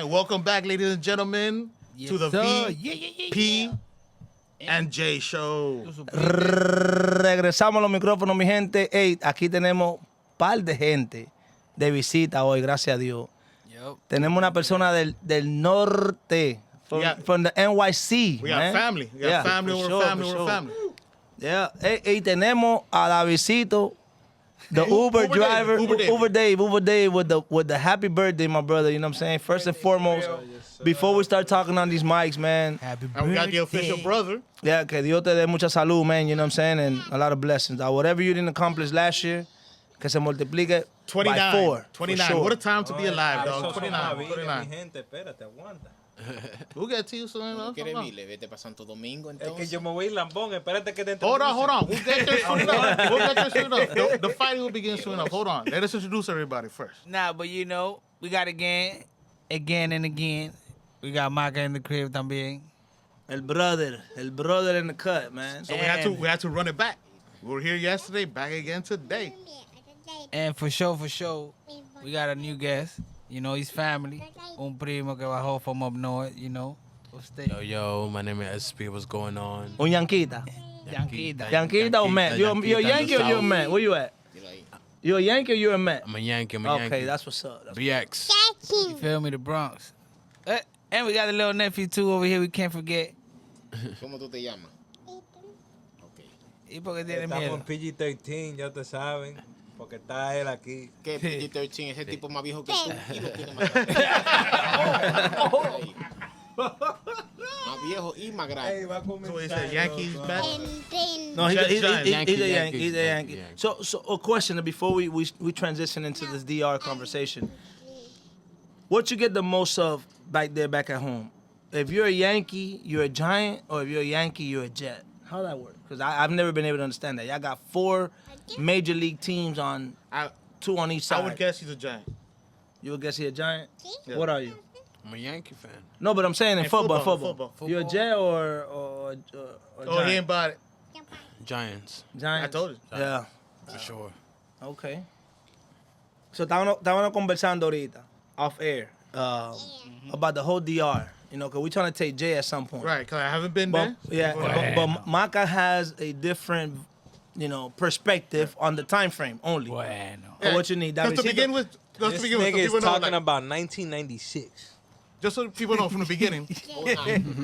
welcome back, ladies and gentlemen, to the VP and J Show. Regresamos los micrófonos, mi gente. Hey, aquí tenemos un par de gente de visita hoy, gracias a Dios. Yep. Tenemos una persona del norte, from the NYC. We got family. We got family over family. Yeah. Hey, tenemos a Davidcito, the Uber driver, Uber Dave with the happy birthday, my brother. You know what I'm saying? First and foremost, before we start talking on these mics, man. Happy birthday. And we got the official brother. Yeah, que Dios te dé mucha salud, man. You know what I'm saying? And a lot of blessings. Whatever you didn't accomplish last year, que se multiplique 29. by 4. 29. Sure. What a time to be alive, dog. 29. Mi gente, espérate, aguanta. We'll get to you soon. Vete para Santo Domingo, entonces. Es que yo me voy a ir lambón, espérate que te Hold on. We'll get there soon enough. The fighting will begin soon enough. Hold on. Let us introduce everybody first. Nah, but you know, we got again and again. We got Maka in the crib también. El brother in the cut, man. So we had to run it back. We were here yesterday, back again today. And for sure, we got a new guest. You know, he's family. Un primo que bajó from up north, you know. Yo, my name is SP. What's going on? Un Yanquita. Yanquita or Met? You're a Yankee or you're a Met? Where you at? You a Yankee or you're a Met? I'm a Yankee. Okay, that's what's up. BX. You feel me? The Bronx. And we got a little nephew, too, over here we can't forget. ¿Cómo tú te llamas? Okay. ¿Y por qué tiene Estamos miedo? en PG-13, ya te saben. Porque está él aquí. ¿Qué PG-13? Ese tipo más viejo que tú. Y lo tiene más viejo y más grande. So he said Yankees back? No, he's a Yankee. Yankee. So a question before we transition into this DR conversation. What you get the most of back at home? If you're a Yankee, you're a Giant, or if you're a Yankee, you're a Jet. How that work? Because I've never been able to understand that. Y'all got 4 major league teams on 2 on each side. I would guess he's a Giant. You would guess he's a Giant? Yeah. What are you? I'm a Yankee fan. No, but I'm saying in football. You're a Jet or Oh, he ain't about it. Giants. Giants. I told you. Yeah. For sure. Okay. So estábamos conversando ahorita, off air, about the whole DR. You know, because we're trying to take Jay at some point. Right, because I haven't been there. Yeah, but Maka has a different, perspective on the time frame only. Bueno. So what you need, Just to begin with, This nigga is talking about 1996. Just so people know from the beginning,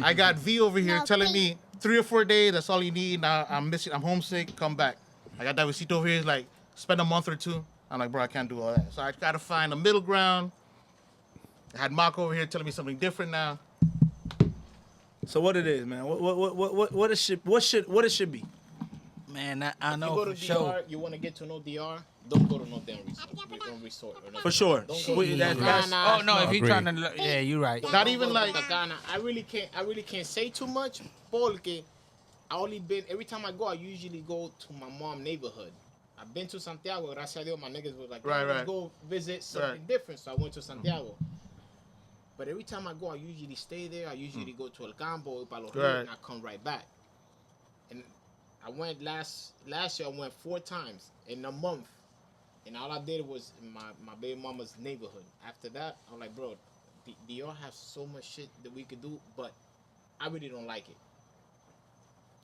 I got V over here telling me 3 or 4 days, that's all you need. Now I'm homesick, come back. I got Davidcito over here, like, spend a month or 2. I'm like, bro, I can't do all that. So I got to find a middle ground. I had Mark over here telling me something different now. So what it is, man? What it should be? Man, I know you go for to sure. DR, you want to get to know DR, don't go to no damn resort. Or For sure. Don't go to That's, Oh no, if you're trying to, yeah, you're right. Not even like Ghana. I really can't say too much porque every time I go, I usually go to my mom's neighborhood. I've been to Santiago, gracias a Dios, my niggas were like, let's go visit something different. So I went to Santiago. But every time I go, I usually stay there. I usually go to El Campo, Palo Rio, and I come right back. And I went last year, I went 4 times in a month. And all I did was in my baby mama's neighborhood. After that, I'm like, bro, DR have so much shit that we could do, but I really don't like it.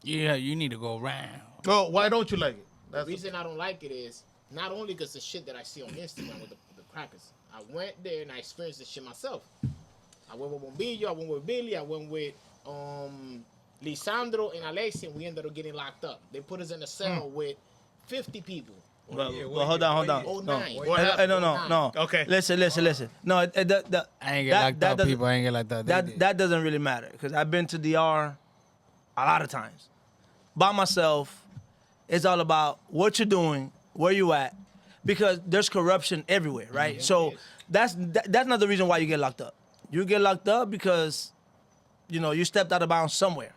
Yeah, you need to go around. Oh, why don't you like it? The reason I don't like it is not only because the shit that I see on Instagram with the crackers. I went there and I experienced the shit myself. I went with Bombillo, I went with Billy, I went with Lisandro and Alexi, and we ended up getting locked up. They put us in a cell with 50 people. Well, hold on. No. Okay. Listen. No, I ain't get locked up, people. I ain't get locked up. That doesn't really matter because I've been to DR a lot of times by myself. It's all about what you're doing, where you at, because there's corruption everywhere, right? Mm-hmm. So that's not the reason why you get locked up. You get locked up because you stepped out of bounds somewhere.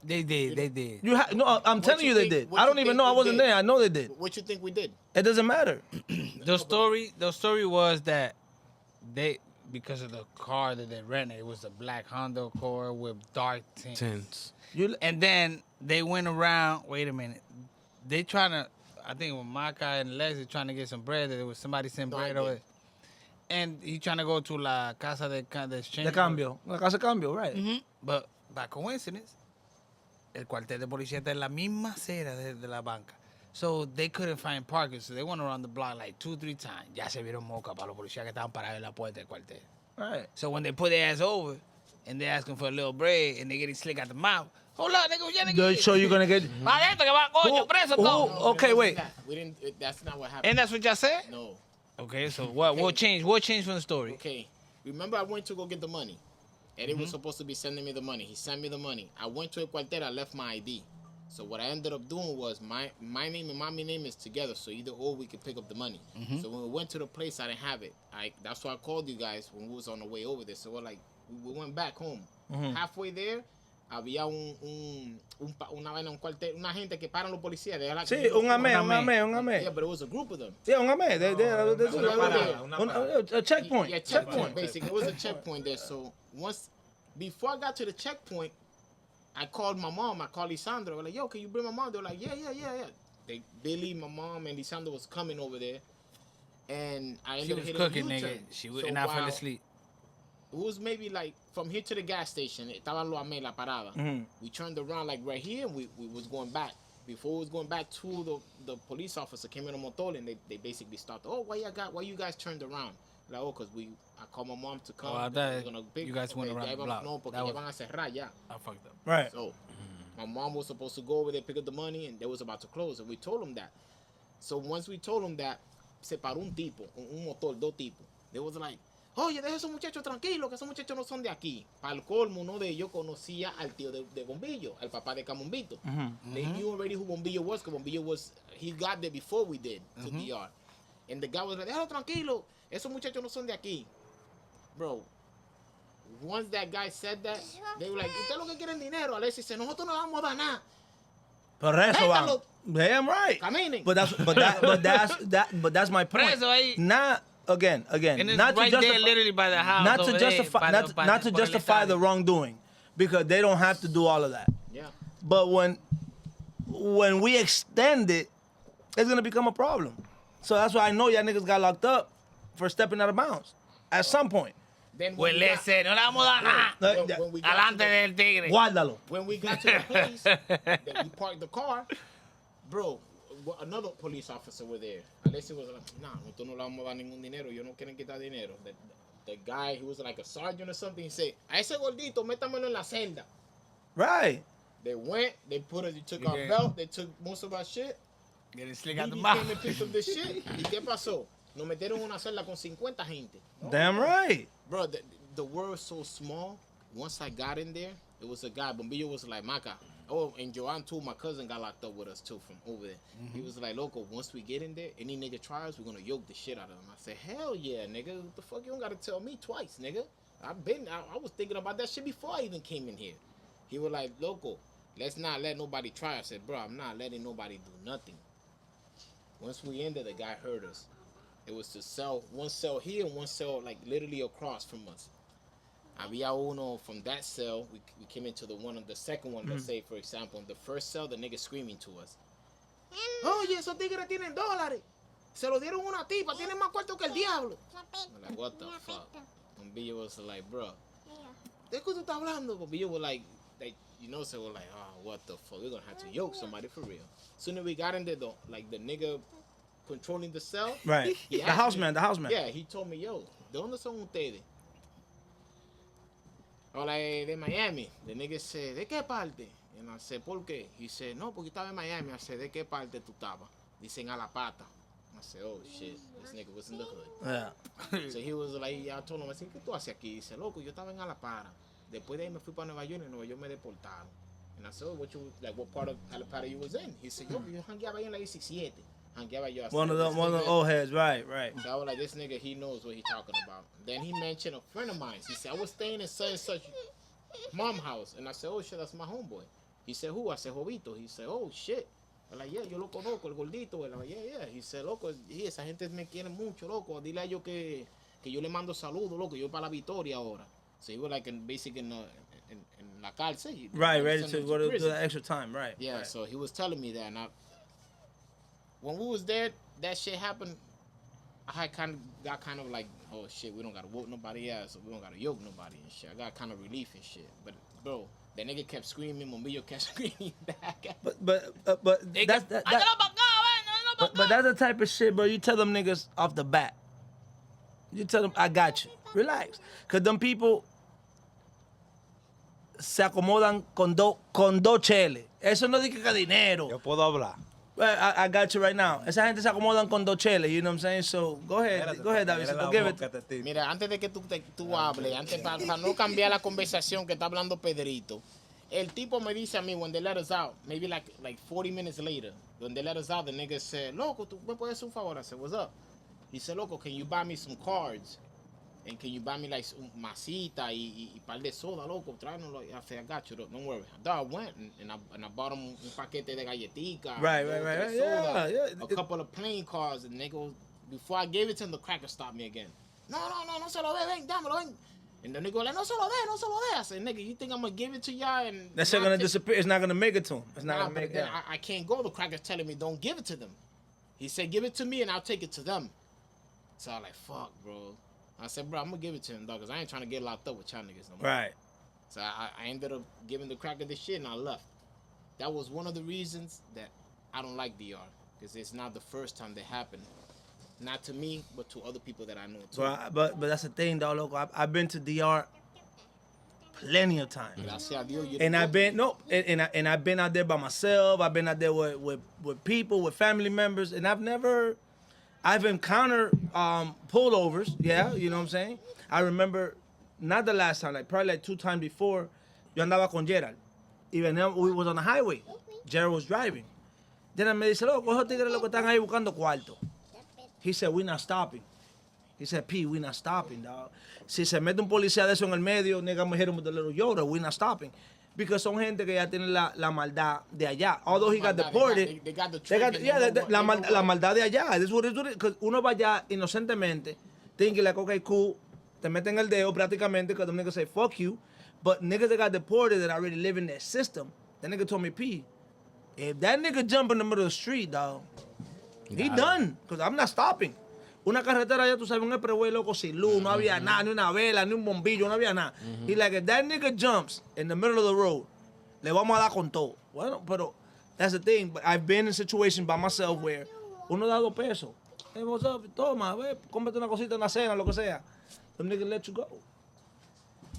They did. No, I'm telling you they did. I don't even know. I wasn't there. I know they did. What you think we did? It doesn't matter. The story was that because of the car that they rented, it was a black Honda Accord with dark tints. And then they went around. Wait a minute. They trying to. I think with Maka and Leslie trying to get some bread. There was somebody sent bread over. and he trying to go to la casa de exchange. De cambio. La casa de cambio, right. But by coincidence, el cuartel de policía está en la misma acera de la banca. So they couldn't find parking, so they went around the block like 2-3 times. Ya se vieron moca para los policías que estaban parados en la puerta del cuartel. Right. So when they put their ass over, and they're asking for a little bread, and they getting slick out the mouth. Hold up, nigga, ya nigga. So you're gonna get. Pa' adentro que va, coño, preso todo. Okay, wait. We didn't. That's not what happened. And that's what y'all said? No. Okay, so what changed? What changed from the story? Okay. Remember, I went to go get the money. Eddie was supposed to be sending me the money. He sent me the money. I went to a cuartel. I left my ID. So what I ended up doing was my name and mommy name is together. So either or we could pick up the money. So when we went to the place, I didn't have it. That's why I called you guys when we was on the way over there. So we're like, we went back home. Halfway there, había una vaina, un cuartel, una gente que paran los policías. Sí, un amé. Yeah, but it was a group of them. Yeah, un amé. A checkpoint. Yeah, checkpoint. Basically, it was a checkpoint there. So before I got to the checkpoint, I called my mom. I called Lisandro. I was like, yo, can you bring my mom? They were like, yeah. Billy, my mom, and Lisandro was coming over there. And I ended up hitting cooking, a U-turn. nigga. She would, and I fell asleep. It was maybe like from here to the gas station. Estaba lo amé, la parada. We turned around like right here, and we was going back. Before we was going back to the police officer came in a motor, and they basically stopped. Oh, why you guys turned around? Like, oh, because I called my mom to come. Oh, I thought you guys went around the block. No, porque ya van a cerrar ya. I fucked up. Right. So my mom was supposed to go over there, pick up the money, and they was about to close. And we told them that. So once we told them that, se paró un tipo, un motor, dos tipos. They was like, oye, deja a esos muchachos tranquilos, que esos muchachos no son de aquí. Para el colmo, uno de ellos conocía al tío de Bombillo, al papá de Camombito. They knew already who Bombillo was, because Bombillo he got there before we did to DR. And the guy was like, déjalo tranquilo, esos muchachos no son de aquí. Bro, once that guy said that, they were like, ustedes lo que quieren dinero. Alexis dice, nosotros no vamos a dar nada. Por eso van. Déjalo. Damn right. Caminen. But that's my point. Preso ahí. Not again. And it's Not right to there, justify. literally by the house. Not over to there, justify. by the- Not to por el justify the estadio. wrongdoing, because they don't have to do all of that. Yeah. But when we extend it, it's gonna become a problem. So that's why I know y'all niggas got locked up for stepping out of bounds at some point. Then Pues le sé, no le vamos a dar nada. when we got to Alante the- del tigre. Guárdalo. When we got to the place, that we parked the car, bro, another police officer was there. Alexis was like, nah, nosotros no le vamos a dar ningún dinero. Ellos no quieren quitar dinero. The guy, he was like a sergeant or something, he said, a ese gordito, métamelo en la celda. Right. They went, they took our Yeah. belt, they took most of our shit. Getting slick out the BB mouth. came and picked up the shit. ¿Y qué pasó? Nos metieron en una celda con 50 gente. Damn right. Bro, the world was so small. Once I got in there, it was a guy. Bombillo was like, Maca. Oh, and Joanne too, my cousin got locked up with us too from over there. He was like, loco, once we get in there, any nigga try us, we're gonna yoke the shit out of him. I said, hell yeah, nigga. What the fuck? You don't gotta tell me twice, nigga. I was thinking about that shit before I even came in here. He was like, loco, let's not let nobody try. I said, bro, I'm not letting nobody do nothing. Once we ended, the guy heard us. It was to sell one cell here and one cell like literally across from us. Había uno from that cell. We came into the second one. Let's say, for example, in the first cell, the nigga screaming to us. Oye, esos tigres tienen dólares. Se lo dieron una tipa. Tienen más cuarto que el diablo. I'm like, what the fuck? And Billy was like, bro, ¿de qué tú estás hablando? But Billy was like, so we're like, oh, what the fuck? We're gonna have to yoke somebody for real. Soon as we got in there, though, like the nigga controlling the cell. Right. he The asked me- houseman. Yeah, he told me, yo, ¿de dónde son ustedes? Hola, de Miami. The nigga said, ¿de qué parte? And I said, ¿por qué? He said, no, porque estaba en Miami. I said, ¿de qué parte tú estabas? Dicen a la pata. I said, oh shit, this nigga was in the hood. Yeah. So he was like, I told him, I said, ¿qué tú haces aquí? Dice, loco, yo estaba en Alapara. Después de ahí me fui para Nueva York y en Nueva York me deportaron. And I said, oh, what part of Alapara you was in? He said, yo, yo jangueaba ahí en la 17. Jangueaba yo. I said, One of the "This nigga-" old heads. Right. So I was like, this nigga, he knows what he's talking about. Then he mentioned a friend of mine. He said, I was staying in such and such mom house. And I said, oh shit, that's my homeboy. He said, who? I said, Jovito. He said, oh shit. I'm like, yeah, yo lo conozco, el gordito. I'm like, yeah. He said, loco, esa gente me quiere mucho, loco. Dile a ellos que yo le mando saludos, loco. Yo para la Victoria ahora. So he was like in la cárcel. Right. They Ready sent to him go to do prison. the extra time. Right. Yeah, Right. so he was telling me that. And when we was there, that shit happened I got kind of like, oh shit, we don't gotta whoop nobody ass, or we don't gotta yoke nobody and shit. I got kind of relief and shit. But bro, that nigga kept screaming, Momillo kept screaming back. But that's but that's the type of shit, bro. You tell them niggas off the bat. You tell them, I got you. Relax. Cause them people se acomodan con dos cheles. Eso no dice que dinero. Yo puedo hablar. Well, I got you right now. Esa gente se acomodan con dos cheles, you know what I'm saying? So, go ahead, Davidcito, give it. Mira, antes de que tú hables, antes para no cambiar la conversación que está hablando Pedrito, el tipo me dice a mí, when they let us out, maybe like 40 minutes later, when they let us out, the nigga said, loco, tú me puedes hacer un favor? I said, what's up? He said, loco, can you buy me some cards? And can you buy me like some masita y par de soda, loco? Tráenoslo. I said, I got you, don't worry. I went and I bought him un paquete de galletica. Right. Soda, Yeah. a couple of playing cards. And nigga, before I gave it to him, the cracker stopped me again. No se lo dé, ven, dámelo, ven. And the nigga like, no se lo dé. I said, nigga, you think I'm going to give it to y'all? And that shit gonna disappear. It's not gonna make it to him. It's not nah, gonna make but then it. I can't go. The cracker's telling me, don't give it to them. He said, give it to me and I'll take it to them. So I like, fuck, bro. I said, bro, I'm going to give it to him, dog, because I ain't trying to get locked up with y'all niggas no more. Right. So I ended up giving the cracker the shit and I left. That was one of the reasons that I don't like DR, because it's not the first time that happened. Not to me, but to other people that I know too. But that's the thing, dog, loco. I've been to DR plenty of times. Gracias a Dios, And I've been I've been out there by myself. I've been out there with people, with family members, and I've encountered pullovers. Yeah, you know what I'm saying. I remember not the last time, like probably like 2 times before. Yo andaba con Gerald. Even then we was on the highway. Gerald was driving. Then me dice, loco, esos tigres lo que están ahí buscando cuarto. He said, we not stopping. He said, P, we not stopping, dog. Si se mete un policía de eso en el medio, nigga, I'm gonna hit him with the little Yoda. We not stopping. Because son gente que ya tiene la maldad de allá. Although he got deported. They got the They got, trick. yeah, la maldad de allá. This is what it is. Because uno va allá inocentemente, thinking like, okay, cool. Te meten el dedo prácticamente because them niggas say, fuck you. But niggas that got deported that already live in that system, that nigga told me, P, if that nigga jump in the middle of the street, dog, he done. Because I'm not stopping. Una carretera allá, tú sabes, un expressway, loco, sin luz, no había nada, ni una vela, ni un bombillo, no había nada. He like, if that nigga jumps in the middle of the road, le vamos a dar con todo. Bueno, pero that's the thing. But I've been in situations by myself where uno da 2 pesos. Hey, what's up? Toma, ve, cómprate una cosita, una cena, lo que sea. Them niggas let you go.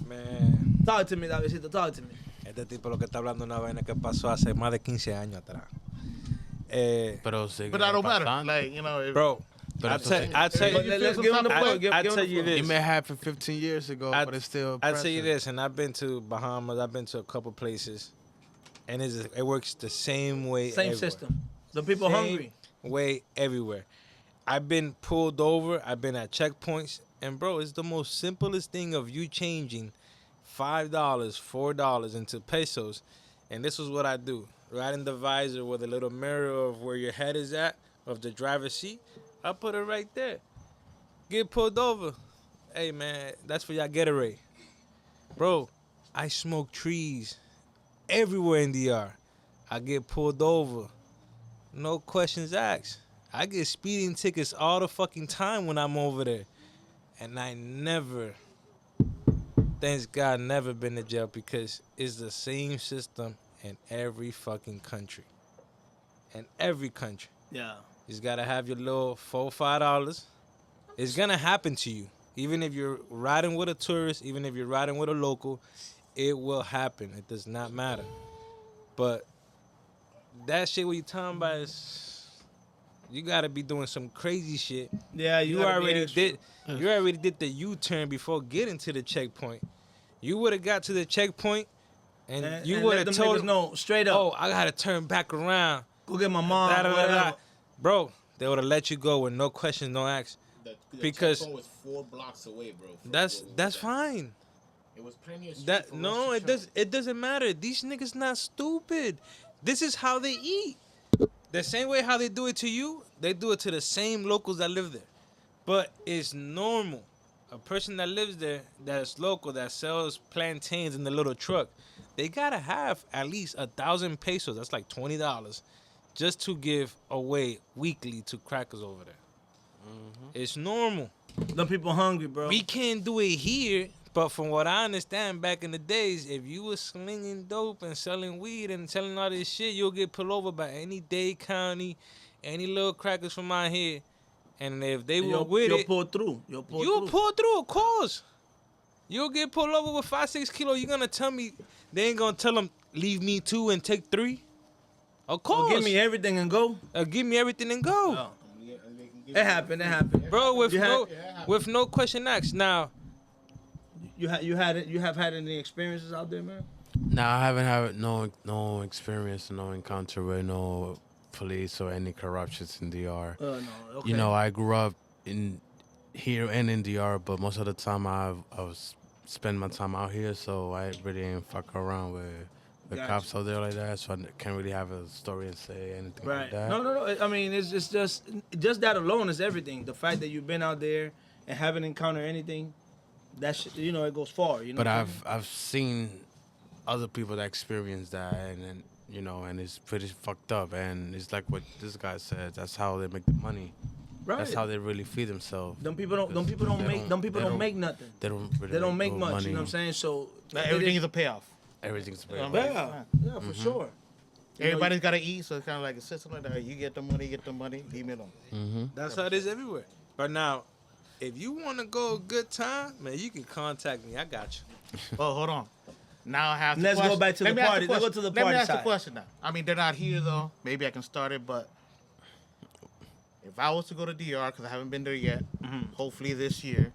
Man, Talk to me, Davidcito, talk to me. este tipo lo que está hablando una vaina que pasó hace más de 15 años atrás. Pero sigue But that don't matter. pasando. Like, you know, if, Bro, But I'll it's tell okay. you, Let's give him the plug. I'll Give him tell the you plug. this. It may happen 15 years ago, but it's still. I'll tell you present. this, and I've been to Bahamas, I've been to a couple places, and it works the same way. Same everywhere. system. The people Same hungry. way everywhere. I've been pulled over. I've been at checkpoints, and bro, it's the most simplest thing of you changing $5, $4 into pesos, and this is what I do: right in the visor with a little mirror of where your head is at, of the driver's seat. I put it right there. Get pulled over. Hey man, that's for y'all Gatorade. Bro, I smoke trees everywhere in DR. I get pulled over. No questions asked. I get speeding tickets all the fucking time when I'm over there. And I never, thanks God, never been to jail because it's the same system in every fucking country. In every country. Yeah. You just gotta have your little $4, $5. It's gonna happen to you. Even if you're riding with a tourist, even if you're riding with a local, it will happen. It does not matter. But that shit what you talking about is you gotta be doing some crazy shit. Yeah, You gotta be already extra. did you already did the U-turn before getting to the checkpoint. You would have got to the checkpoint and you would let have them told niggas know straight up. oh, I gotta turn back around. Go get my mom. Da, da, da, da. whatever. Bro, they would have let you go with no questions, no asks. The Because- checkpoint was 4 blocks away, bro. That's fine. It was plenty of street That for no, us it to does it doesn't matter. These niggas not stupid. This is how they eat. The same way how they do it to you, they do it to the same locals that live there. But it's normal. A person that lives there, that's local, that sells plantains in the little truck, they gotta have at least 1,000 pesos. That's like $20, just to give away weekly to crackers over there. It's normal. Them people hungry, bro. We can't do it here, but from what I understand, back in the days, if you was slinging dope and selling weed and selling all this shit, you'll get pulled over by any Dade County, any little crackers from out here. And if they were with you'll it, pull through. You'll pull through, of course. You'll get pulled over with 5-6 kilos. You're gonna tell me they ain't gonna tell them leave me 2 and take 3? Of course. Give me everything and go. Give me everything and go. Oh. It happened. Bro, with no question asked. Now, you have had any experiences out there, man? No, I haven't had no experience, no encounter with no police or any corruptions in DR. No, okay. You know, I grew up in here and in DR, but most of the time I was spend my time out here, so I really ain't fuck around with the cops out there like that. So I can't really have a story and say anything like that. No. I mean, it's just that alone is everything. The fact that you've been out there and haven't encountered anything, that shit, you know, it goes far. You know. But I've seen other people that experience that, and you know, and it's pretty fucked up. And it's like what this guy said. That's how they make the money. Right. That's how they really feed themselves. Them people don't make nothing. They don't make much. Money. You know what I'm saying? So everything is a payoff. Everything's a payoff. Yeah, for sure. Everybody's got to eat, so it's kind of like a system like that. You get the money, leave me alone. That's how it is everywhere. But now, if you want to go a good time, man, you can contact me. I got you. Well, hold on. Now I have to Let's go back to the party. Let's go to the party. Let me ask side. the question now. I mean, they're not here, though. Maybe I can start it, but if I was to go to DR, because I haven't been there yet, hopefully this year,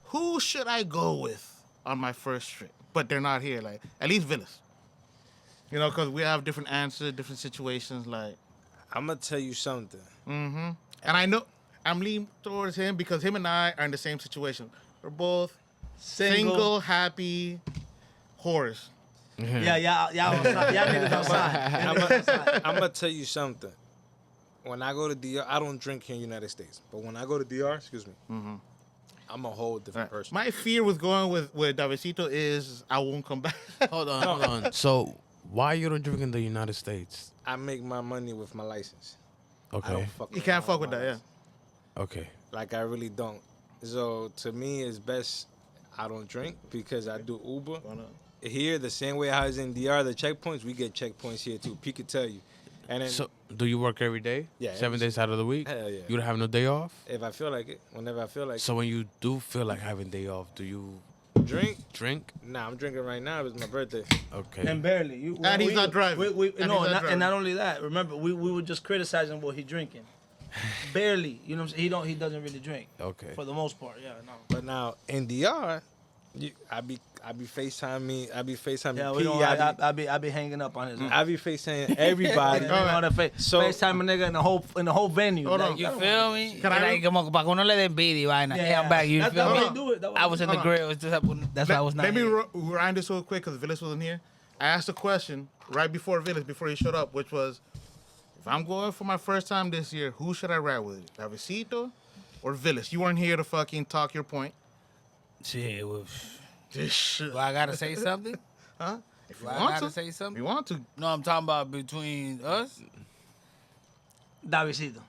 who should I go with on my first trip? But they're not here, like, at least Villas. You know, because we have different answers, different situations, like. I'm going to tell you something. And I know I'm leaning towards him because him and I are in the same situation. We're both single happy whores. Y'all niggas outside. I'm going to tell you something. When I go to DR, I don't drink here in the United States. But when I go to DR, I'm a whole different person. My fear with going with Davidcito is I won't come back. Hold on. So why you don't drink in the United States? I make my money with my license. Okay. You can't fuck with that, license. Okay. Like, I really don't. So, to me, it's best I don't drink because I do Uber. Here, the same way I was in DR, the checkpoints, we get checkpoints here, too. P could tell you. And then, so, do you work every day? Yeah. 7 days out of the week? Hell yeah. You don't have no day off? If I feel like it, whenever I feel like it. So, when you do feel like having day off, do you drink? Nah, I'm drinking right now. It's my birthday. Okay. And barely. And he's not driving. And not only that. Remember, we were just criticizing what he's drinking. Barely. You know what I'm saying? He doesn't really drink. Okay. For the most part, yeah. No. But now in DR, I be FaceTiming. I be FaceTiming. Yeah, I be hanging up on his. I be FaceTiming everybody. So FaceTime a nigga in the whole venue. You feel me? Como para que uno le dé envidia y vaina. Yeah, I'm back. You feel me? Do it. I was in the grill. That's why I was not. Let me rewind this real quick because Villas wasn't here. I asked a question right before Villas, before he showed up, which was, if I'm going for my first time this year, who should I ride with? Davidcito or Villas? You weren't here to fucking talk your point. Shit, This shit. do I gotta say something? Huh? If you I want gotta to. say something? You want to. No, I'm talking about between us. Davidcito.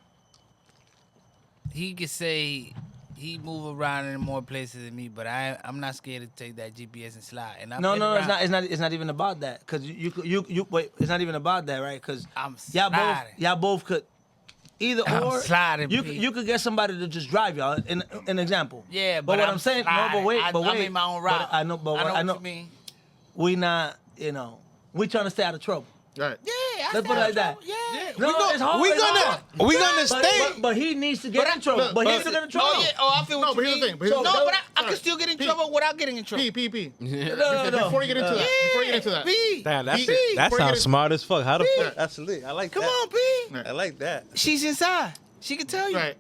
He could say he move around in more places than me, but I'm not scared to take that GPS and slide. And No, it's not even about that. Cause you wait, it's not even about that, right? Cause I'm y'all both could either I'm or sliding, you could get somebody to just drive y'all. An example. Yeah, but what I'm saying, sliding. no, but wait, I'm in my own route. I know what you mean. We not, we trying to stay out of trouble. Right. Yeah, Let's put it like that. Yeah. No, it's hard. We gonna stay. But he needs to get in trouble. But he needs to get in trouble. Oh, yeah. I feel what you mean. Here's the thing. But I can still get in trouble without getting in trouble. P. No. Before you get into that. P. Damn, that Before you sounds get smart as fuck. How the fuck? That's lit. I like that. Come on, P. I like that. She's inside. She can tell you. Right.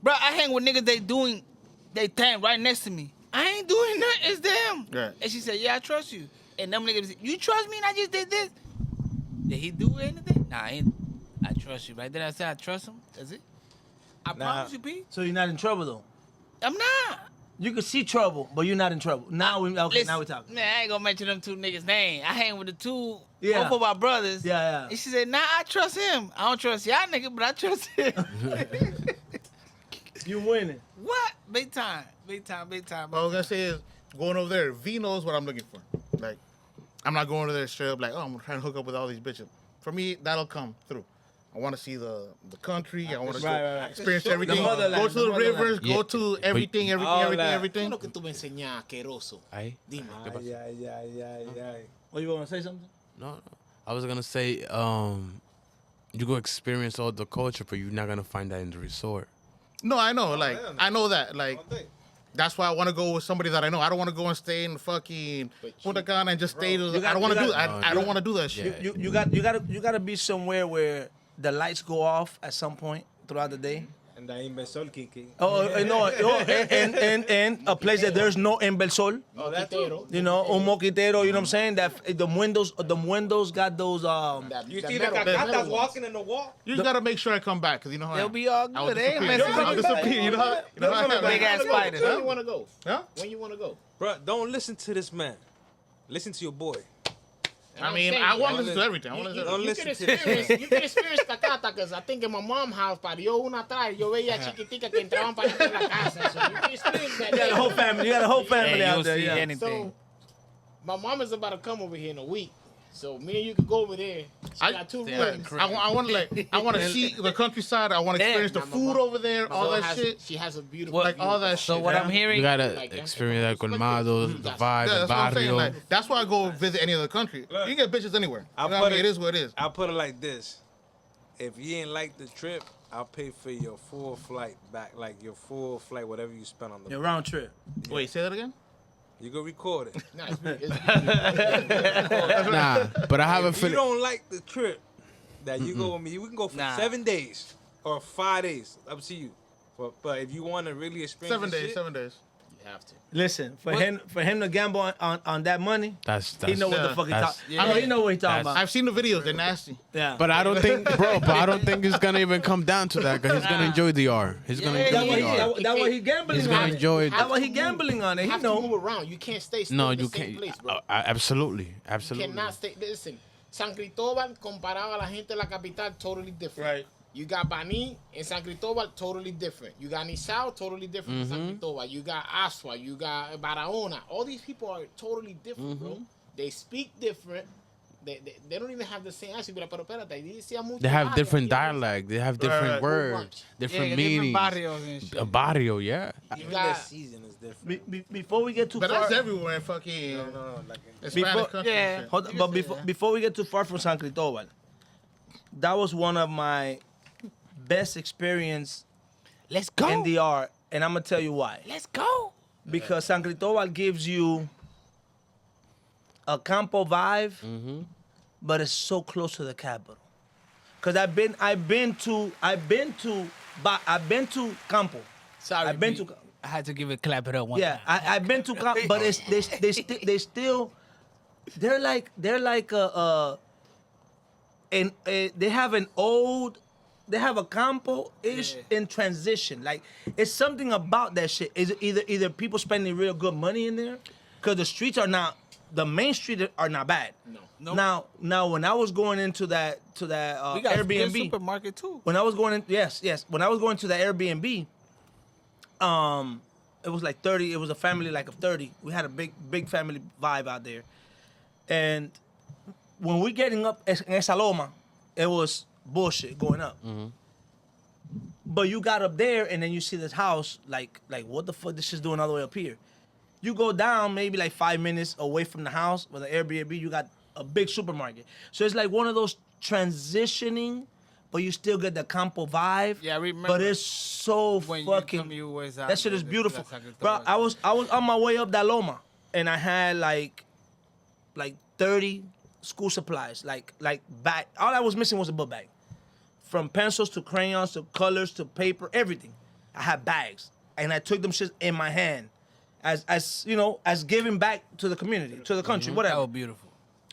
Bro, I hang with niggas they thing right next to me. I ain't doing nothing. It's them. Right. And she said, yeah, I trust you. And them niggas, you trust me and I just did this? Did he do anything? Nah, I trust you. Right then I said I trust him. That's it. I promise you, P. So you're not in trouble though. I'm not. You can see trouble, but you're not in trouble. Now we talking. Man, I ain't gonna mention them two niggas' name. I hang with the two, Yeah. both of our brothers. Yeah. And she said, nah, I trust him. I don't trust y'all nigga, but I trust him. You winning. What? Big time. Big time. Big time. What I was gonna say is going over there. V knows what I'm looking for. Like, I'm not going over there straight up like, oh, I'm trying to hook up with all these bitches. For me, that'll come through. I want to see the country. I want to experience everything. Go to the rivers. Go to everything. Lo que tú me enseñas, asqueroso. Ay. Dime. Oh, you want to say something? No. I was gonna say, you go experience all the culture, but you're not gonna find that in the resort. No, I know. Like, I know that. Like, that's why I want to go with somebody that I know. I don't want to go and stay in fucking Punta Cana and just stay. I don't want to do that. I don't want to do that shit. You got to be somewhere where the lights go off at some point throughout the day. And the inversor kicking. And a place that there's no inversor. Oh, that's too. You know, un moquitero. You know what I'm saying? That the windows got those. You see the cacatas walking in the wall? You just gotta make sure I come back because you know how They'll be all I would good. They ain't disappear. messing I'll with you. disappear. You know how Big ass spiders. When you want to go? Huh? When you want to go? Bro, don't listen to this man. Listen to your boy. I mean, I want to listen to everything. I want to listen to Don't everything. listen to this. You can experience cacata because I think in my mom's house, parió una atrás, yo veía chiquitica que entraban para dentro de la casa. So you can experience that. You got a whole family. You got a whole family Yeah, out you'll there. see Yeah. anything. So, my mom is about to come over here in a week. So me and you could go over there. She got 2 rooms. I want to see the countryside. I want to experience the Nah, my food mom- over there, My all mom that has- shit, She has a beautiful, like all that So shit. what man. I'm hearing, You gotta Like, experience that colmado, the vibe, Yeah, the that's what I'm saying. barrio. Like, that's why I go visit any other country. You can get bitches anywhere. I'll You know what I put mean? it- It is what it is. I'll put it like this. If you ain't like the trip, I'll pay for your full flight back. Like your full flight, whatever you spent on the Your round trip. Wait, say that again? You can record it. Nah, it's Nah, but I haven't If you finished. don't like the trip that you go with me, we can go for Nah. 7 days or 5 days. Up to you. But if you want to really experience 7 this days. shit, 7 days. You have to. Listen, for him to gamble on that money, That's he know what the yeah, fuck he that's- talking. I mean, he know what he talking that's- about. I've seen the videos. They're nasty. Yeah. But I don't think, bro. But I don't think it's gonna even come down to that because he's gonna enjoy DR. He's gonna That's enjoy what DR. he, that what he gambling He's on. gonna it. enjoy it. That's what he gambling on it. You He have to know. move around. You can't stay still No, in the you same can't. place, bro. Absolutely, You absolutely. cannot stay. Listen, San Cristobal comparado a la gente de la capital, totally different. Right. You got Bani in San Cristobal, totally different. You got Nizao, totally different in San Cristobal. You got Asua, you got Barahona. All these people are totally different, bro. They speak different. They don't even have the same accent. Pero espérate, ahí decía mucho They have barrio, different aquí hay dialect. They have different Right. words, different yeah, meanings. different barrios and shit. A barrio, yeah. You even got the season is different. Before we get too But far, that's everywhere in fucking No, like Hispanic Before- countries. yeah. and shit. hold on, but before we get too far from San Cristobal, that was one of my best experience Let's go. in DR, and I'm gonna tell you why. Let's go. Because San Cristobal gives you a campo vibe, but it's so close to the capital. Cause I've been to campo. Sorry, I've been B. to. I had to give it clap it up one Yeah, time. I've been to campo, but they still they're like they have an old. They have a campo-ish in transition. Like, it's something about that shit. Is either people spending real good money in there, because the streets are not, the main streets are not bad. No. Nope. Now when I was going into that We got a good Airbnb, supermarket too. when I was going in, yes, when I was going to the Airbnb, it was like 30. It was a family like of 30. We had a big family vibe out there, and when we getting up in esa loma, it was bullshit going up. But you got up there and then you see this house, like what the fuck this shit's doing all the way up here. You go down maybe like 5 minutes away from the house with an Airbnb, you got a big supermarket. So it's like one of those transitioning, but you still get the campo vibe. Yeah, I remember But it's so when fucking. you was out That shit is there, beautiful, that's how bro. good I was on my way up that loma, and I had like 30 school supplies, like bag. All I was missing was a book bag, from pencils to crayons to colors to paper, everything. I had bags, and I took them shit in my hand, as you know, as giving back to the community, to the country, That whatever. was beautiful.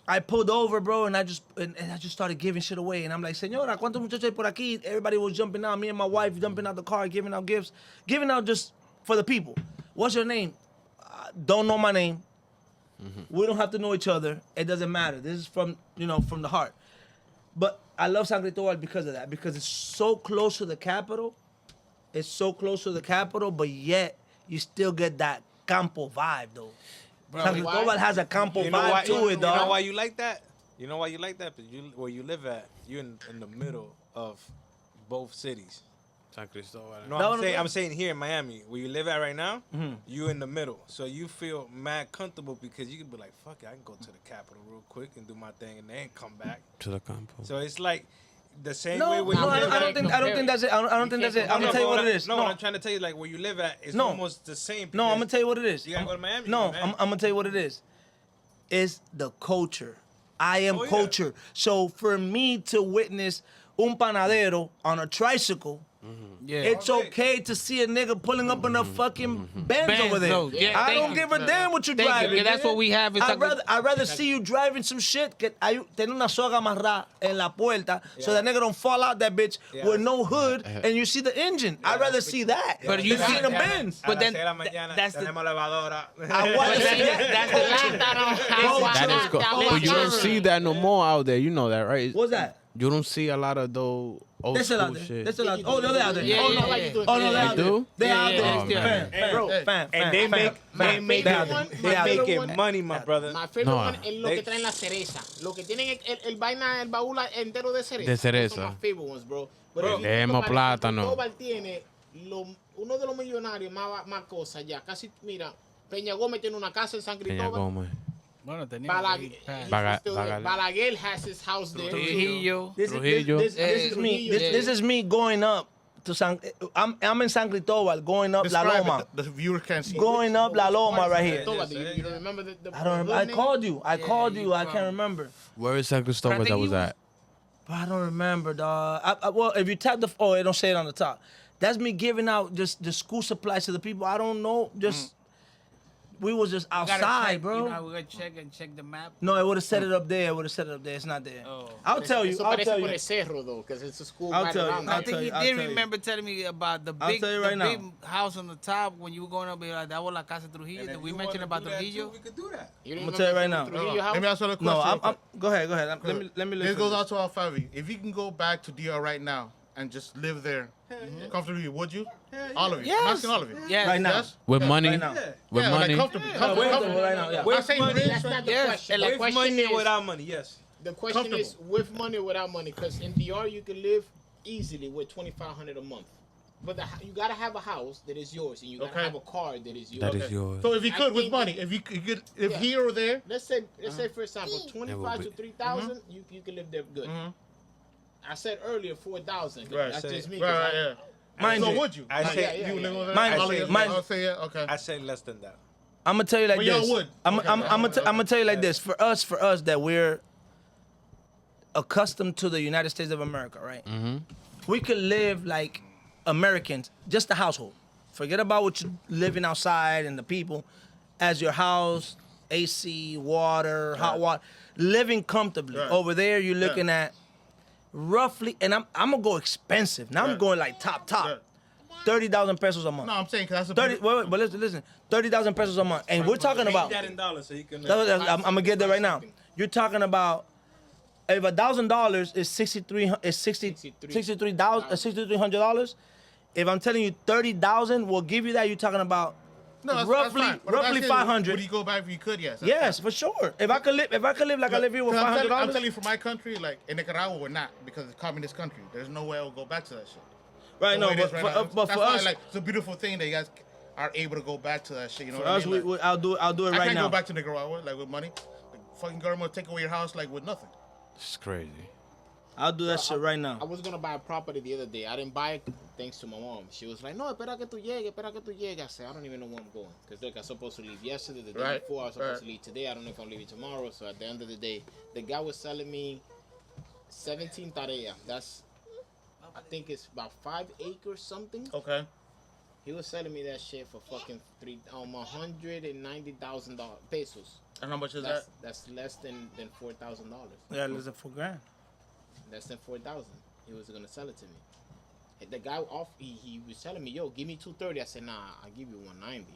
I pulled over, bro, and I just started giving shit away. And I'm like, Señora, ¿cuántos muchachos hay por aquí? Everybody was jumping out. Me and my wife jumping out the car, giving out gifts, giving out just for the people. What's your name? Don't know my name. We don't have to know each other. It doesn't matter. This is from the heart. But I love San Cristobal because of that, because it's so close to the capital, it's so close to the capital, but yet you still get that campo vibe, though. San Cristobal has a campo vibe to it, You know dog. why you like that? You know why you like that? Because where you live at, you're in the middle of both cities. San Cristobal. No, I'm saying here in Miami, where you live at right now, you in the middle. So you feel mad comfortable because you can be like, fuck it, I can go to the capital real quick and do my thing and then come back. To the campo. So it's like the same No, way where no, you live I at. don't think that's it. I don't think that's it. I'm gonna tell you what it is. No, what I'm trying to tell you, like where you live at, is almost the same. No, I'm gonna tell you what it is. You gotta go to Miami. No, man. I'm gonna tell you what it is. It's the culture. I am culture. So for me to witness un panadero on a tricycle, Yeah. it's okay to see a nigga pulling up in a fucking Benz over there. Benzo, yeah, I thank don't you. give a damn what you're Thank you, driving. because that's nigga. what we have in San I'd rather see you driving some shit que hay tener una soga amarrada en la puerta so that nigga don't fall out that bitch with no hood and you see the engine. I'd rather see that. But you than see see the Benz. But then that's the I want to see that. That is cool. But you don't see that no more out there. You know that, right? What's that? You don't see a lot of those old This is out school there. shit. This is out there. Oh, no, they're out there. Yeah, Oh, no, yeah, yeah. oh, no, they're out They there. do? They're out Yeah, there. yeah, yeah. Fam, Bro, fam, And they make favorite money, my brother. My favorite No. one es lo que traen la cereza. Lo que tienen el vaina, el baúl entero de cereza. De cereza. Those are my favorite ones, bro. Leemos plátano. Cristóbal tiene uno de los millonarios más cosas ya. Casi, mira, Peña Gómez tiene una casa en San Peña Cristóbal. Gómez. Bueno, teníamos Balaguer has his house there. Trujillo. Trujillo. This is me. Yeah. This is me going up to San. I'm in San Cristobal, going up La Describe Loma. it. The viewer can't see. Going up La Loma right here. Cristóbal, you don't remember the I don't. the I name? called you. I called you. you I can't remember. Where is San Cristobal But I that think was he was- at? But I don't remember, dog. Well, if you tap the, it don't say it on the top. That's me giving out just the school supplies to the people. I don't know. Just we was just We gotta outside, check, bro. You know, we gotta check the map. No, it would have set it up there. It would have set it up there. It's not there. Oh. I'll tell you. Eso I'll parece tell por you. el cerro, though, because it's a school I'll right tell you. around I I'll there. tell think you, he I'll did tell you. remember telling me about the I'll big, tell you the right now. big house on the top when you were going up there. Like, that was La Casa Trujillo. Did we mention about Trujillo? We could do that. You I'm don't gonna tell you right remember now. Trujillo house? Let me ask you a question. No, real quick. go ahead. Let me. This goes out to all five of you. If you can go back to DR right now and just live there comfortably, would you? All of you. I'm asking all of you. Yes. Right now. Yes? With money? Right now. With Yeah, money? like comfortably. Wait, Comfortably. right now. Yeah. I'm not saying money, rich. That's not the Yes, question. The With question money is, or without money, yes. the question is with money or without money, because in DR you can live easily with $2,500 a month. But you gotta have a house that is yours, and you gotta Okay. have a car that is yours. That is yours. So if you I could with think- money, if you could, if Yeah. here or there, Let's say for example, 25 be- to 3,000, you can live there good. I said earlier 4,000. Right. That's just me. right, yeah. Mind So you, would you? I Like, say- you live over there. Mind- all of you- mind- I'll say yeah. Okay. I say less than that. I'm gonna tell you like But this. y'all would. I'm Okay. gonna tell you like this. For us that we're accustomed to the United States of America, right? We could live like Americans, just the household. Forget about what you're living outside and the people. As your house, AC, water, hot water, living comfortably. Right. Over there, you're looking at roughly, and I'm gonna go expensive. Now I'm Right. going like top, Right. 30,000 pesos a month. No, I'm saying because that's a 30. Wait, but listen. 30,000 pesos a month, and we're talking about. That in dollars so you can. I'm gonna get there right now. You're talking about if $1,000 is $6,300. If I'm telling you 30,000 will give you that, you're talking about no, that's roughly fine. But I'm roughly asking, 500. Would you go back if you could? Yes. that's Yes, fine. for sure. If I could live like I live here with Because I'm $500. telling you, for my country, like in Nicaragua, we're not because it's a communist country. There's no way I'll go back to that shit. Right, The no, way it but is right for, now. but That's for why, us, like, it's a beautiful thing that you guys are able to go back to that shit. You know for what us, I mean? Like, I'll do it I right can't now. go back to Nicaragua like with money. The fucking government will take away your house like with nothing. It's crazy. I'll do that shit right I now. was gonna buy a property the other day. I didn't buy it thanks to my mom. She was like, "No, espera que tú llegues, espera que tú llegues." I said, "I don't even know where I'm going." Because look, I was supposed to leave yesterday, the day Right, before. I was supposed right. to leave today. I don't know if I'm leaving tomorrow. So at the end of the day, the guy was selling me 17 tarea. That's, I think it's about 5 acres something. Okay. He was selling me that shit for fucking $190,000 pesos. And how much is that? That's less than $4,000. Yeah, less than $4,000. Less than 4,000. He was gonna sell it to me. The guy he was telling me, "Yo, give me 230." I said, "Nah, I'll give you 190."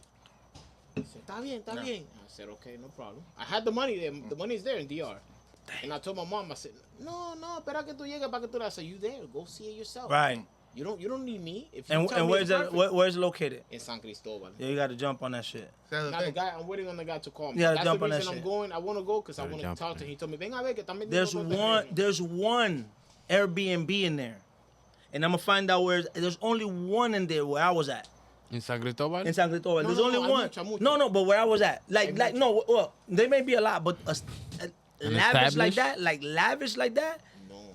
He said, "Está bien, está bien." I said, "Okay, no problem." I had the money there. The money's there in DR. And I told my mom, I said, "No, espera que tú llegues para que tú." I said, "You there? Go see it yourself." Right. You don't need me. If you And tell me where's it's that? perfect, Where's it located? in San Cristobal. Yeah, you got to jump on that shit. That's the Now the thing. guy, I'm waiting on the guy to call me. You gotta That's jump the on that reason I'm shit. going. I want to go because I Gotta want to jump talk on to it. him. He told me, "Ven a ver que también There's one Airbnb in there, and I'm gonna find out where. There's only one in there where I was at. In San Cristobal? In San Cristobal. No, There's no, only no, hay one. mucho, hay mucho. No, but where I was at. Like, Hay mucho. no, well, there may be a lot, but lavish like established? that, lavish like that. No.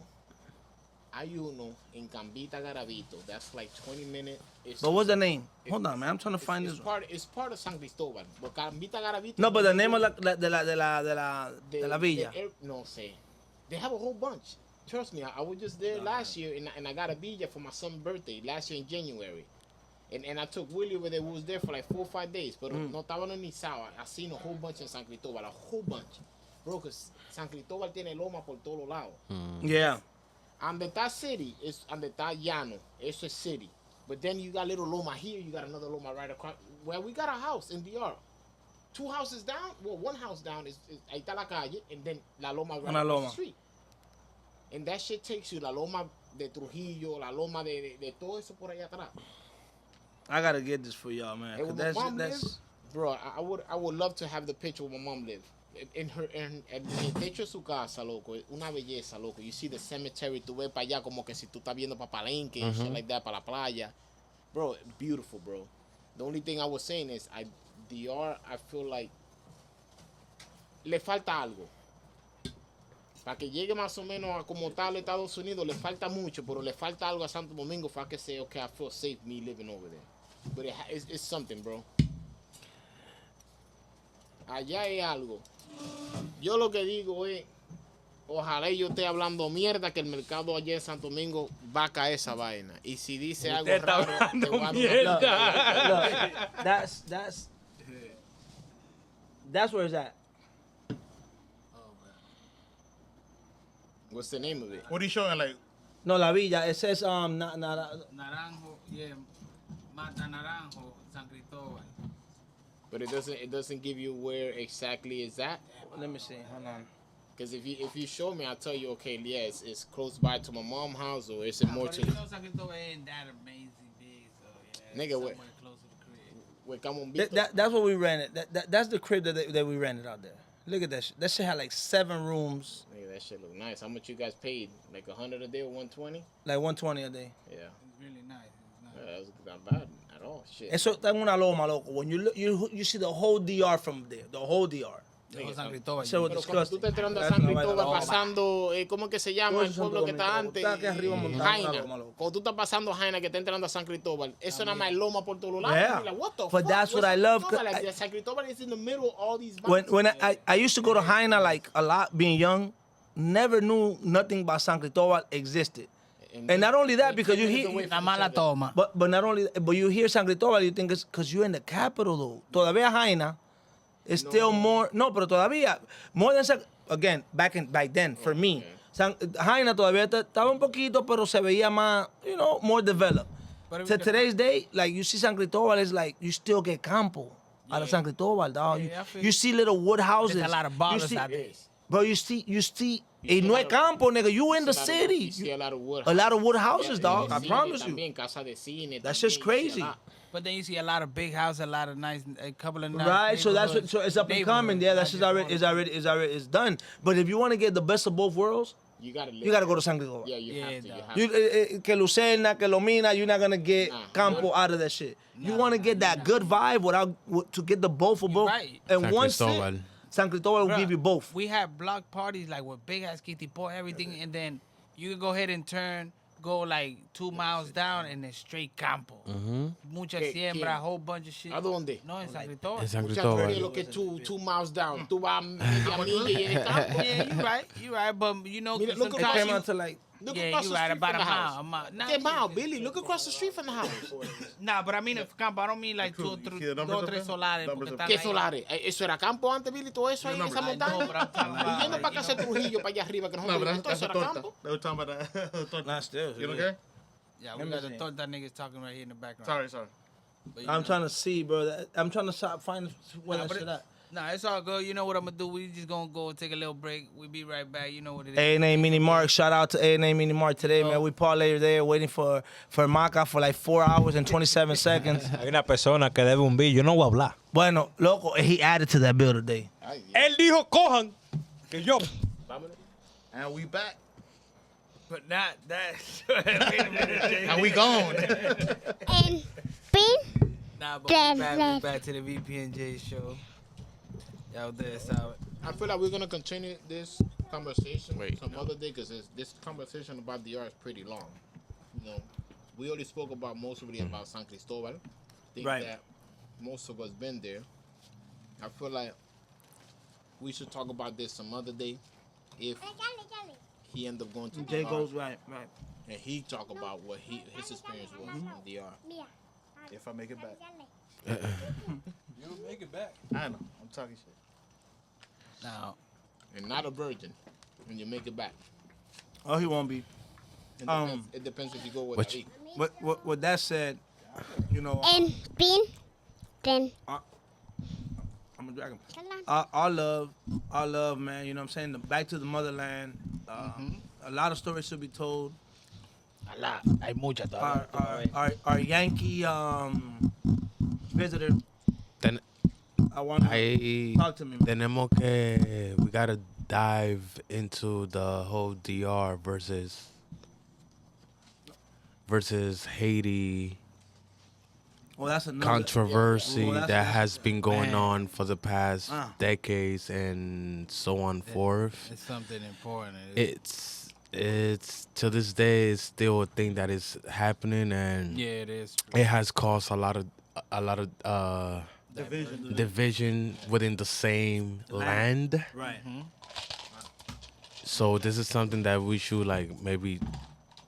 Hay uno en Cambita Garavito. That's like 20 minutes. But what's the name? Hold on, man. I'm trying to find it's this. it's part of San Cristobal. But Cambita Garavito. No, but the name of de la villa. No sé. They have a whole bunch. Trust me, I was just there last year and I got a villa for my son's birthday last year in January. And I took Willie over there. We was there for like 4 or 5 days. But no estaba ni sábado. I seen a whole bunch in San Cristobal. A whole bunch. Bro, because San Cristobal tiene loma por todos lados. Yeah. And that city is and that llano. It's a city. But then you got little loma here. You got another loma right across. Well, we got a house in DR. 2 houses down. Well, 1 house down is ahí está la calle. And then la loma right Una across loma. the street. And that shit takes you la loma de Trujillo, la loma de todo eso por allá atrás. I gotta get this for y'all, man. 'cause And where my mom that's live, bro, I would love to have the picture where my mom live. En el techo de su casa, loco, es una belleza, loco. You see the cemetery, tú ves para allá como que si tú estás viendo para Palenque and shit like that, para la playa. Bro, beautiful, bro. The only thing I was saying is, DR, I feel like le falta algo. Para que llegue más o menos a como tal Estados Unidos, le falta mucho, pero le falta algo a Santo Domingo for I can say, okay, I feel safe me living over there. But it's something, bro. Allá hay algo. Yo lo que digo es, ojalá yo esté hablando mierda que el mercado allá en Santo Domingo va a caer esa vaina. Y si dice algo raro, te voy a dar Look, that's where it's at. What's the name of it? What are you showing? Like, No, la villa. It says Naranjo, yeah, Mata Naranjo, San Cristobal. But it doesn't give you where exactly is at. Let me see. Hold on. Because if you show me, I'll tell you, okay, yeah, it's close by to my mom's house, or is it more But to you know San Cristobal ain't that amazing big, so yeah. Nigga, it's what- somewhere close to the crib. where Camombito? That's what we rented. That's the crib that we rented out there. Look at that shit. That shit had like 7 rooms, Nigga, that shit look nice. How much you guys paid? Like 100 a day or 120? like 120 a day. Yeah. It's really nice. It's nice. Yeah, that's not bad at all. Shit. Eso está en una loma, loco. When you look, you see the whole DR from there. The whole DR. Yo, San Cristobal. So yo- it's Pero cuando tú disgusting. estás entrando a That's San una vaina Cristóbal, loca. pasando, ¿cómo es que se llama Todo el eso es pueblo que Santo está Domingo. antes? Está aquí arriba montado, Jaina. una loma, loco. Cuando tú estás pasando Jaina, que está entrando a San Cristóbal, eso nada más es loma por todos lados. Yeah. You're like, what the But fuck? that's Where's what I San love, Cristóbal? 'cause Like, San Cristóbal is in the middle of all these When mountains. I used to go to Jaina like a lot being young, never knew nothing about San Cristobal existed. And not only that, because you hear, La mala toma. but not only, but you hear San Cristobal, you think it's because you're in the capital though. Todavía Jaina is still more. No, pero todavía more than again back then for me. Jaina todavía estaba un poquito, pero se veía más, more developed. To today's day, like you see San Cristobal, is like you still get campo out of San Cristobal, dog. Yeah, I feel You see little wood houses. There's a lot of You ballers see- out there. Bro, you see, y no es campo, nigga. You in the city. You see a lot of wood A lot of wood houses, Yeah, dog. I cine promise you. también, casa de cine That también, shit's you see a crazy. lot. But then you see a lot of big houses, a lot of nice, a couple of nice. Right, so that's what, neighborhoods. so it's up and coming. Yeah, that's just already is done. But if you want to get the best of both worlds, You gotta live you gotta go there. to San Cristobal. Yeah, you Yeah, have to. You dog. have to. Que Lucerna, que Lomina, you're not gonna get Nah. campo out of that shit. You want to get that good vibe to get the both of both. right. And San one sit, Cristobal. San Cristobal will Bruh, give you both. We have block parties like with big ass kitipo, everything, and then you can go ahead and go like 2 miles down and then straight campo. Mucha ¿Qué- siembra, a quién? whole bunch of shit. ¿A dónde? No, en San Cristóbal. En San Mucha Cristobal. lo que 2 miles down. Tú vas media milla y en el campo. Yeah, you right, but you know, Mira, look It across came you- out to like Look yeah, across you the right, street about from a the mile, house. a mile. Nah, ¿Qué mile, Billy? Look across the street from the house. Nah, but I mean, if campo, I don't mean like Cool. two, You see the numbers dos, up tres there? solares. Numbers porque up están ¿Qué ahí. solares? ¿Eso era campo antes, Billy? ¿Todo eso ahí en esa montaña? No, pero I'm talking about, Y yendo para you casa de know. Trujillo, para allá arriba, que no, nosotros but vivimos, todo that's eso a era torta. campo. They were talking about that. Torta. Nah, still, You yeah. okay? Yeah, Let we me got the see. torta niggas talking right here in the background. Sorry. But, you I'm know. trying to see, bro. I'm trying to find where Nah, that but shit at. Nah, it's all good. You know what I'm gonna do? We just gonna go take a little break. We be right back. You know what it is. A&A Mini Mark. Shout out to A&A Mini Mark today, man. We parlay there waiting for Maca for like 4 hours and 27 seconds. Hay una persona que debe un bill. Yo no voy a hablar. Bueno, loco, he added to that bill today. Él dijo cojan que yo. And we back. But not that. Wait a minute, Jay. And we gone. And Pin. Nah, but we back to the VPNJ show. Y'all there, solid. I feel like we're gonna continue this conversation some other day because this conversation about DR is pretty long. You know, we already spoke about most of it about San Cristobal. Think Right. that most of us been there. I feel like we should talk about this some other day if he end up going to Jay DR goes right. and he talk about what his experience was in DR. If I make it back. You'll make it back. I know. I'm talking shit. Now, And not a virgin when you make it back. Oh, he won't be. It depends if you go with Which- Ali. With that said, you know, And Pin. Then. I'm a dragon. Our love, man. You know what I'm saying? Back to the motherland. A lot of stories should be told. a lot. Hay mucha todavía. Our Yankee visitor. Then I want to talk to me. tenemos que we gotta dive into the whole DR versus Haiti Well, that's another controversy Well, that's- that has been going Man. on for the past Ah. decades and so on forth. It's something important. It's to this day it's still a thing that is happening, and Yeah, it is. it has caused a lot of division. division within the same land. Right. So this is something that we should like maybe,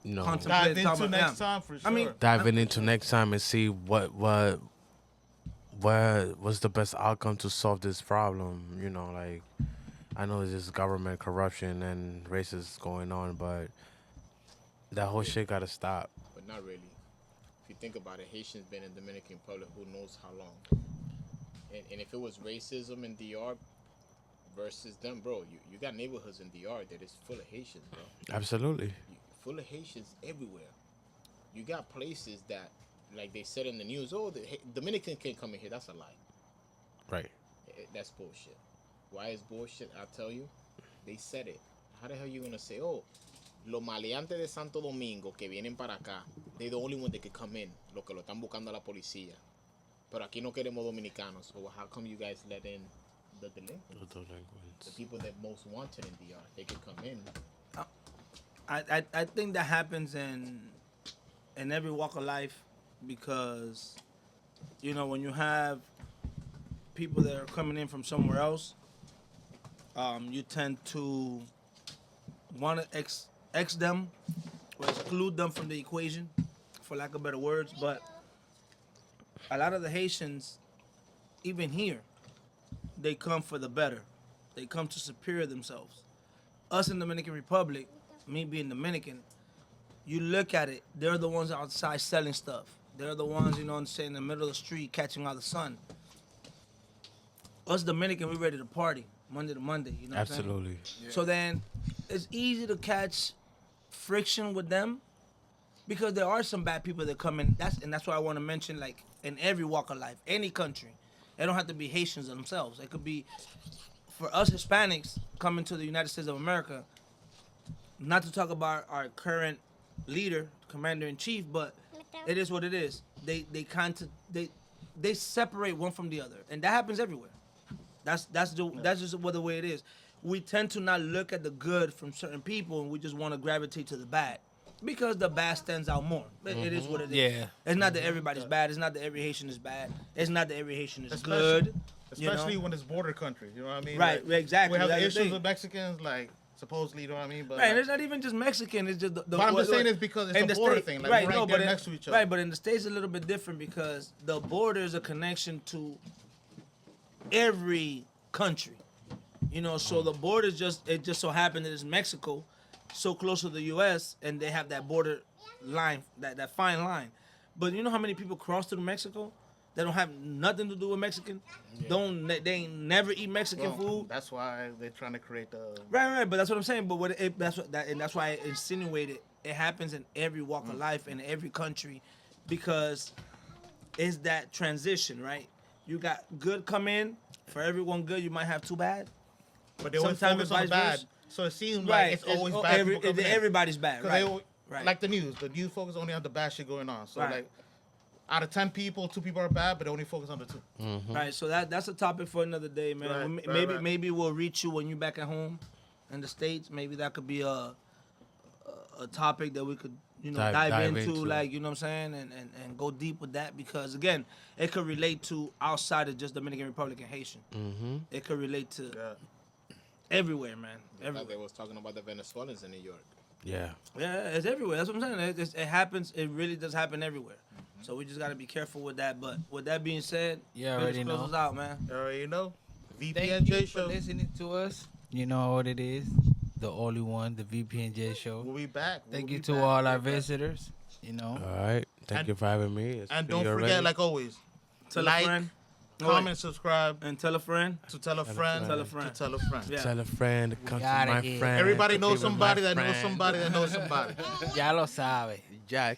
you know, Contemplate. Dive into next time for sure. I mean, diving into next time and see what's the best outcome to solve this problem. You know, like I know there's just government corruption and racism going on, but that whole shit gotta stop. But not really. If you think about it, Haitians been in Dominican Republic who knows how long. And if it was racism in DR versus them, bro, you got neighborhoods in DR that is full of Haitians, bro. Absolutely. Full of Haitians everywhere. You got places that, like they said in the news, oh, the Dominican can't come in here. That's a lie. Right. That's bullshit. Why is bullshit? I'll tell you. They said it. How the hell you gonna say, oh, los maleantes de Santo Domingo que vienen para acá, they're the only one that can come in, lo que lo están buscando a la policía. Pero aquí no queremos dominicanos. So how come you guys let in the delinquents? The people that most wanted in DR, they can come in. I think that happens in every walk of life because, you know, when you have people that are coming in from somewhere else, you tend to want to ex them or exclude them from the equation, for lack of better words. But a lot of the Haitians, even here, they come for the better. They come to superior themselves. Us in Dominican Republic, me being Dominican, you look at it, they're the ones outside selling stuff. They're the ones, you know what I'm saying, in the middle of the street catching out the sun. Us Dominican, we ready to party Monday to Monday, you know what I'm saying? Absolutely. So then it's easy to catch friction with them because there are some bad people that come in. That's why I want to mention, like, in every walk of life, any country. They don't have to be Haitians themselves. It could be, for us Hispanics coming to the United States of America, not to talk about our current leader, commander-in-chief, but it is what it is. They separate one from the other, and that happens everywhere. That's just the way it is. We tend to not look at the good from certain people, and we just want to gravitate to the bad because the bad stands out more. It is what it is. Yeah. It's not that everybody's bad. It's not that every Haitian is bad. It's not that every Haitian is Especially- good. Especially you know? when it's border country, you know what I mean? Right, exactly, We have that's the issues thing. with Mexicans, like supposedly, you know what I mean? But Right, and like, it's not even just Mexican. It's just the But I'm just saying it's because it's in a the border state- thing, like, we're right there but next to each other. Right, but in the States, a little bit different because the border is a connection to every country. You know, so the border it just so happened that it's Mexico, so close to the U.S., and they have that border line, that fine line. But you know how many people cross through Mexico that don't have nothing to do with Mexican, they ain't never eat Mexican food. That's why they're trying to create the Right. But that's what I'm saying. But that's why I insinuated it happens in every walk of life in every country, because it's that transition, right? You got good come in for everyone good. You might have two bad. But they always Sometimes focus on it's the vice bad. versa. So it seems like it's always bad. people coming in. Everybody's bad, 'Cause right? they, Right. Like the news focus only on the bad shit going on. So Right. like, out of 10 people, 2 people are bad, but they only focus on the 2. Right, so that's a topic for another day, man. Right, Maybe we'll reach you when you're back at home in the States. Maybe that could be a topic that we could dive into, like, you know what I'm saying, and go deep with that, because again, it could relate to outside of just Dominican Republic and Haitian. It could relate to everywhere, man. Everywhere. They was talking about the Venezuelans in New York. Yeah. Yeah, it's everywhere. That's what I'm saying. It happens. It really does happen everywhere. So we just got to be careful with that. But with that being said, You already know. close us out, man. You already know. Thank VPNJ you for show. listening to us. You know what it is. The only one, the VPNJ show. We'll be back. Thank We'll you be to back. all our visitors. You know. All right. Thank you for having me. And don't forget, like always, Tell like, a friend. comment, subscribe, And tell a friend. to tell a friend, Tell a friend. to tell a friend. Yeah. Tell a friend to come to gotta my hear. friend. Everybody to be knows with somebody my that knows friend. somebody that knows somebody. Ya lo sabe. Ya.